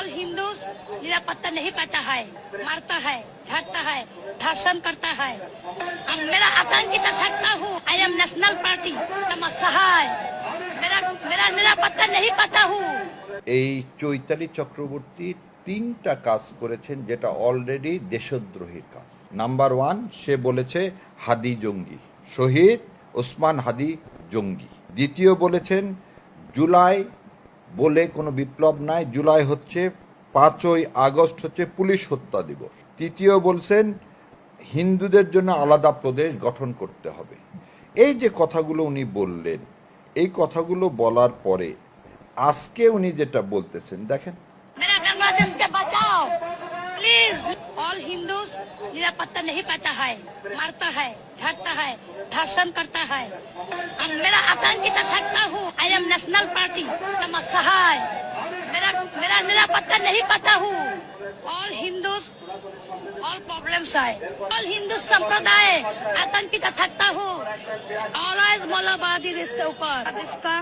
All Hindus निरापत्ता नहीं पाता है, मारता है, झाड़ता है, धर्षण करता है। अब मेरा आतंकित थकता हूँ। आई एम नेशनल पार्टी सहाय। मेरा निरापत्ता नहीं पाता हूँ। এই চৈতালি চক্রবর্তী তিনটা কাজ করেছেন যেটা অলরেডি দেশদ্রোহীর কাজ। নাম্বার ওয়ান, সে বলেছে হাদি জঙ্গি, শহীদ ওসমান হাদি জঙ্গি। দ্বিতীয় বলেছেন জুলাই বলে কোনো বিপ্লব নাই, জুলাই হচ্ছে 5ই আগস্ট হচ্ছে পুলিশ হত্যা দিবস। তৃতীয় বলছেন হিন্দুদের জন্য আলাদা প্রদেশ গঠন করতে হবে। এই যে কথাগুলো উনি বললেন, এই কথাগুলো বলার পরে আজকে উনি যেটা বলতেছেন দেখেন, मेरा बांग्लादेश के बचाओ प्लीज। ऑल हिंदूज निरापत्ता नहीं पाता है, मारता है, झाड़ता है, धर्षण करता है। अब मेरा आतंकित थकता हूँ। आई एम नेशनल पार्टी सहाय। मेरा निरापत्ता नहीं पाता हूँ। ऑल हिंदूज ऑल प्रॉब्लम्स है। ऑल हिंदू संप्रदाय आतंकित थकता हूँ। ऑलवेज मौलवादी इसके ऊपर इसका